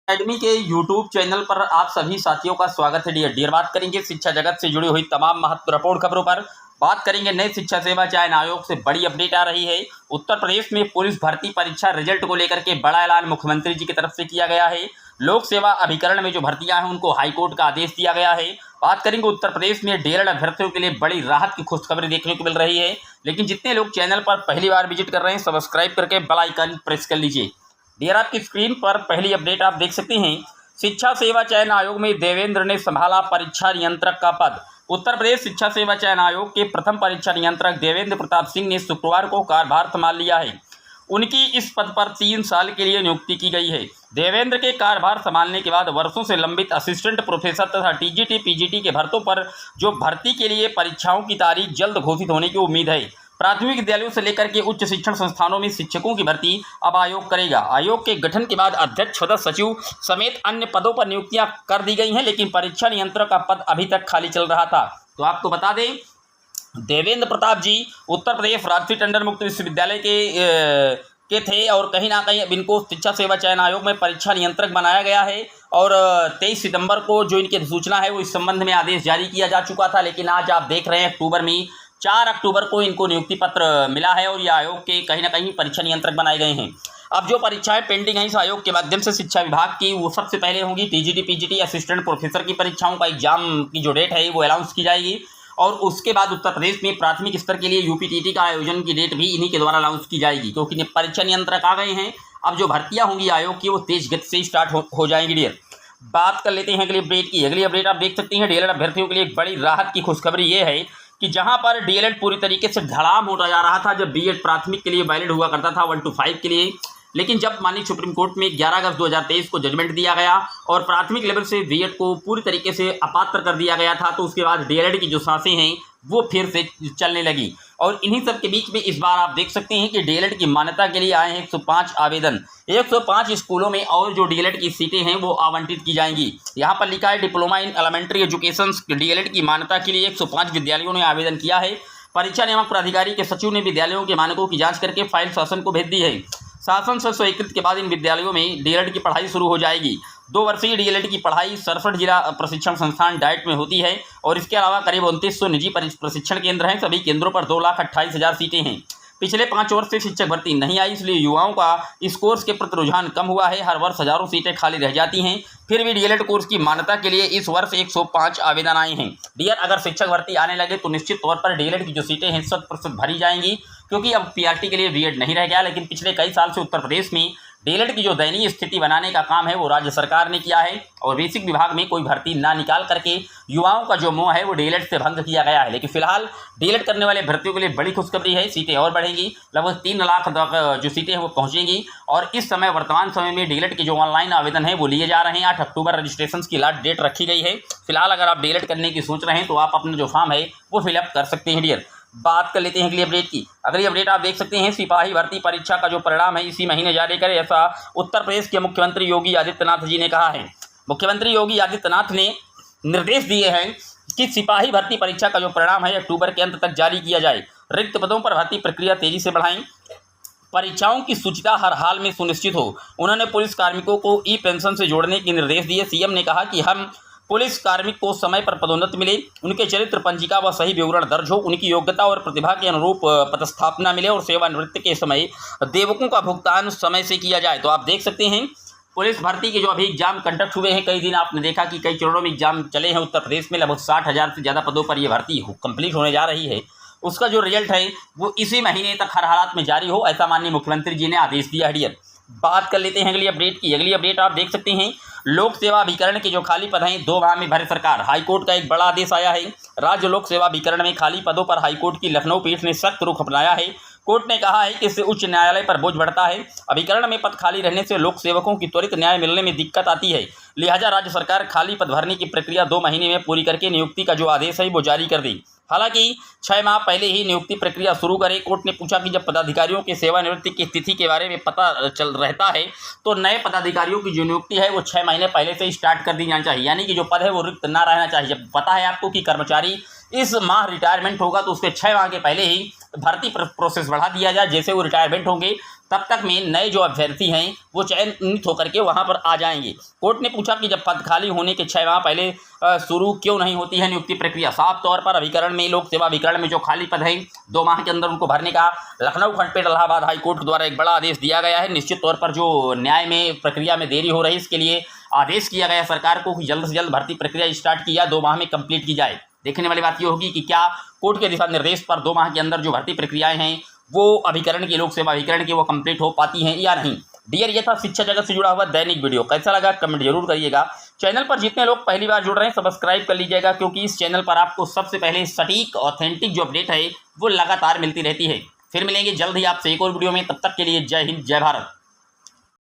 Academy के YouTube channel पर आप सभी साथियों का स्वागत है। डियर बात करेंगे शिक्षा जगत से जुड़ी हुई तमाम महत्वपूर्ण खबरों पर। बात करेंगे नए शिक्षा सेवा चयन आयोग से बड़ी अपडेट आ रही है। उत्तर प्रदेश में पुलिस भर्ती परीक्षा रिजल्ट को लेकर के बड़ा ऐलान मुख्यमंत्री जी की तरफ से किया गया है। लोक सेवा अभिकरण में जो भर्तियां हैं उनको हाईकोर्ट का आदेश दिया गया है। बात करेंगे उत्तर प्रदेश में डीएलएड अभ्यर्थियों के लिए बड़ी राहत की खुशखबरी देखने को मिल रही है। लेकिन जितने लोग चैनल पर पहली बार विजिट कर रहे हैं सब्सक्राइब करके बेल आइकन प्रेस कर लीजिए। डियर आपकी स्क्रीन पर पहली अपडेट आप देख सकते हैं। शिक्षा सेवा चयन आयोग में देवेंद्र ने संभाला परीक्षा नियंत्रक का पद। उत्तर प्रदेश शिक्षा सेवा चयन आयोग के प्रथम परीक्षा नियंत्रक देवेंद्र प्रताप सिंह ने शुक्रवार को कार्यभार संभाल लिया है। उनकी इस पद पर 3 साल के लिए नियुक्ति की गई है। देवेंद्र के कार्यभार संभालने के बाद वर्षों से लंबित असिस्टेंट प्रोफेसर तथा टीजीटी पीजीटी के भर्तों पर जो भर्ती के लिए परीक्षाओं की तारीख जल्द घोषित होने की उम्मीद है। प्राथमिक विद्यालयों से लेकर के उच्च शिक्षण संस्थानों में शिक्षकों की भर्ती अब आयोग करेगा। आयोग के गठन के बाद अध्यक्ष सदस्य सचिव समेत अन्य पदों पर नियुक्तियां कर दी गई हैं, लेकिन परीक्षा नियंत्रक का पद अभी तक खाली चल रहा था। तो आपको बता दें, देवेंद्र प्रताप जी उत्तर प्रदेश राष्ट्रीय टंडन मुक्त विश्वविद्यालय के थे और कहीं ना कहीं अब इनको शिक्षा सेवा चयन आयोग में परीक्षा नियंत्रक बनाया गया है। और 23 सितंबर को जो इनकी सूचना है वो इस संबंध में आदेश जारी किया जा चुका था, लेकिन आज आप देख रहे हैं अक्टूबर में 4 अक्टूबर को इनको नियुक्ति पत्र मिला है और ये आयोग के कहीं ना कहीं परीक्षा नियंत्रक बनाए गए हैं। अब जो परीक्षाएं पेंडिंग हैं इस आयोग के माध्यम से शिक्षा विभाग की, वो सबसे पहले होंगी टीजीटी पीजीटी असिस्टेंट प्रोफेसर की परीक्षाओं का एग्जाम की जो डेट है वो अनाउंस की जाएगी। और उसके बाद उत्तर प्रदेश में प्राथमिक स्तर के लिए यूपीटीटी का आयोजन की डेट भी इन्हीं के द्वारा अनाउंस की जाएगी, क्योंकि परीक्षा नियंत्रक आ गए हैं। अब जो भर्तियां होंगी आयोग की वो तेज गति से स्टार्ट हो जाएंगी। डियर बात कर लेते हैं अगली अपडेट की। अगली अपडेट आप देख सकते हैं, डीएलएड अभ्यर्थियों के लिए एक बड़ी राहत की खुशखबरी ये है कि जहां पर डीएलएड पूरी तरीके से धड़ाम होता जा रहा था, जब बीएड प्राथमिक के लिए वैलिड हुआ करता था 1 to 5 के लिए, लेकिन जब माननीय सुप्रीम कोर्ट में 11 अगस्त 2023 को जजमेंट दिया गया और प्राथमिक लेवल से बीएड को पूरी तरीके से अपात्र कर दिया गया था, तो उसके बाद डीएलएड की जो सांसें हैं वो फिर से चलने लगी। और इन्हीं सब के बीच में इस बार आप देख सकते हैं कि डीएलएड की मान्यता के लिए आए हैं 105 आवेदन। 105 स्कूलों में और जो डीएलएड की सीटें हैं वो आवंटित की जाएंगी। यहाँ पर लिखा है diploma in elementary education D El Ed की मान्यता के लिए 105 विद्यालयों ने आवेदन किया है। परीक्षा नियामक प्राधिकारी के सचिव ने विद्यालयों के मानकों की जांच करके फाइल शासन को भेज दी है। शासन से स्वीकृत के बाद इन विद्यालयों में डीएलएड की पढ़ाई शुरू हो जाएगी। 2 वर्षीय डीएलएड की पढ़ाई 67 जिला प्रशिक्षण संस्थान डाइट में होती है और इसके अलावा करीब 2900 निजी प्रशिक्षण केंद्र हैं। सभी केंद्रों पर 2,28,000 सीटें हैं। पिछले 5 वर्ष से शिक्षक भर्ती नहीं आई, इसलिए युवाओं का इस कोर्स के प्रति रुझान कम हुआ है। हर वर्ष हजारों सीटें खाली रह जाती हैं, फिर भी डीएलएड कोर्स की मान्यता के लिए इस वर्ष 105 आवेदन आए हैं। डियर अगर शिक्षक भर्ती आने लगे तो निश्चित तौर पर डीएलएड की जो सीटें हैं 100% भरी जाएंगी, क्योंकि अब पीआरटी के लिए बीएड नहीं रह गया। लेकिन पिछले कई साल से उत्तर प्रदेश में डीएलएड की जो दयनीय स्थिति बनाने का काम है वो राज्य सरकार ने किया है और बेसिक विभाग में कोई भर्ती ना निकाल करके युवाओं का जो मोह है वो डीएलएड से भंग किया गया है। लेकिन फिलहाल डीएलएड करने वाले भर्तियों के लिए बड़ी खुशखबरी है, सीटें और बढ़ेंगी। लगभग 3 लाख जो सीटें हैं वो पहुंचेंगी। और इस समय वर्तमान समय में डीएलएड के जो ऑनलाइन आवेदन है वो लिए जा रहे हैं। 8 अक्टूबर रजिस्ट्रेशन की लास्ट डेट रखी गई है। फिलहाल अगर आप डीएलएड करने की सोच रहे हैं तो आप अपना जो फॉर्म है वो फिलअप कर सकते हैं। डियर बात कर लेते हैं अगली अपडेट की। अगली अपडेट आप देख सकते हैं, सिपाही भर्ती परीक्षा का जो परिणाम है इसी महीने जारी करे, ऐसा उत्तर प्रदेश के मुख्यमंत्री योगी आदित्यनाथ जी ने कहा है। मुख्यमंत्री योगी आदित्यनाथ ने निर्देश दिए हैं कि सिपाही भर्ती परीक्षा का जो परिणाम है अक्टूबर के अंत तक जारी किया जाए। रिक्त पदों पर भर्ती प्रक्रिया तेजी से बढ़ाएं, परीक्षाओं की शुचिता हर हाल में सुनिश्चित हो। उन्होंने पुलिस कार्मिकों को ई पेंशन से जोड़ने के निर्देश दिए। सीएम ने कहा कि हम पुलिस कार्मिक को समय पर पदोन्नति मिले, उनके चरित्र पंजिका व सही विवरण दर्ज हो, उनकी योग्यता और प्रतिभा के अनुरूप पदस्थापना मिले और सेवानिवृत्ति के समय देवकों का भुगतान समय से किया जाए। तो आप देख सकते हैं पुलिस भर्ती के जो अभी एग्जाम कंडक्ट हुए हैं, कई दिन आपने देखा कि कई चरणों में एग्जाम चले हैं उत्तर प्रदेश में। लगभग 60,000 से ज़्यादा पदों पर यह भर्ती कंप्लीट होने जा रही है। उसका जो रिजल्ट है वो इसी महीने तक हर हालात में जारी हो, ऐसा माननीय मुख्यमंत्री जी ने आदेश दिया है। डियर बात कर लेते हैं अगली अपडेट की। अगली अपडेट आप देख सकते हैं, लोक सेवा अभिकरण के जो खाली पद हैं 2 माह में भरे सरकार। हाईकोर्ट का एक बड़ा आदेश आया है। राज्य लोक सेवा अभिकरण में खाली पदों पर हाईकोर्ट की लखनऊ पीठ ने सख्त रुख अपनाया है। कोर्ट ने कहा है कि इससे उच्च न्यायालय पर बोझ बढ़ता है। अभिकरण में पद खाली रहने से लोक सेवकों की त्वरित न्याय मिलने में दिक्कत आती है। लिहाजा राज्य सरकार खाली पद भरने की प्रक्रिया 2 महीने में पूरी करके नियुक्ति का जो आदेश है वो जारी कर दी। हालांकि 6 माह पहले ही नियुक्ति प्रक्रिया शुरू करे। कोर्ट ने पूछा कि जब पदाधिकारियों की सेवानिवृत्ति की तिथि के बारे में पता चल रहता है तो नए पदाधिकारियों की जो नियुक्ति है वो 6 महीने पहले से ही स्टार्ट कर दी जानी चाहिए, यानी कि जो पद है वो रिक्त ना रहना चाहिए। जब पता है आपको कि कर्मचारी इस माह रिटायरमेंट होगा तो उसके 6 माह के पहले ही भर्ती प्रोसेस बढ़ा दिया जाए। जैसे वो रिटायरमेंट होंगे तब तक में नए जो अभ्यर्थी हैं वो चयनित होकर के वहां पर आ जाएंगे। कोर्ट ने पूछा कि जब पद खाली होने के 6 माह पहले शुरू क्यों नहीं होती है नियुक्ति प्रक्रिया। साफ तौर पर अभिकरण में, लोक सेवा अभिकरण में जो खाली पद हैं 2 माह के अंदर उनको भरने का लखनऊ खंडपीठ इलाहाबाद हाई कोर्ट द्वारा एक बड़ा आदेश दिया गया है। निश्चित तौर पर जो न्याय में प्रक्रिया में देरी हो रही है, इसके लिए आदेश किया गया सरकार को कि जल्द से जल्द भर्ती प्रक्रिया स्टार्ट की जाए, 2 माह में कंप्लीट की जाए। देखने वाली बात ये होगी कि क्या कोर्ट के दिशा निर्देश पर 2 माह के अंदर जो भर्ती प्रक्रियाएं हैं वो अभिकरण की, लोक सेवा अभिकरण की, वो कंप्लीट हो पाती हैं या नहीं। डियर, ये था शिक्षा जगत से जुड़ा हुआ दैनिक वीडियो। कैसा लगा कमेंट जरूर करिएगा। चैनल पर जितने लोग पहली बार जुड़ रहे हैं सब्सक्राइब कर लीजिएगा, क्योंकि इस चैनल पर आपको सबसे पहले सटीक ऑथेंटिक जो अपडेट है वो लगातार मिलती रहती है। फिर मिलेंगे जल्द ही आपसे एक और वीडियो में, तब तक के लिए जय हिंद जय भारत।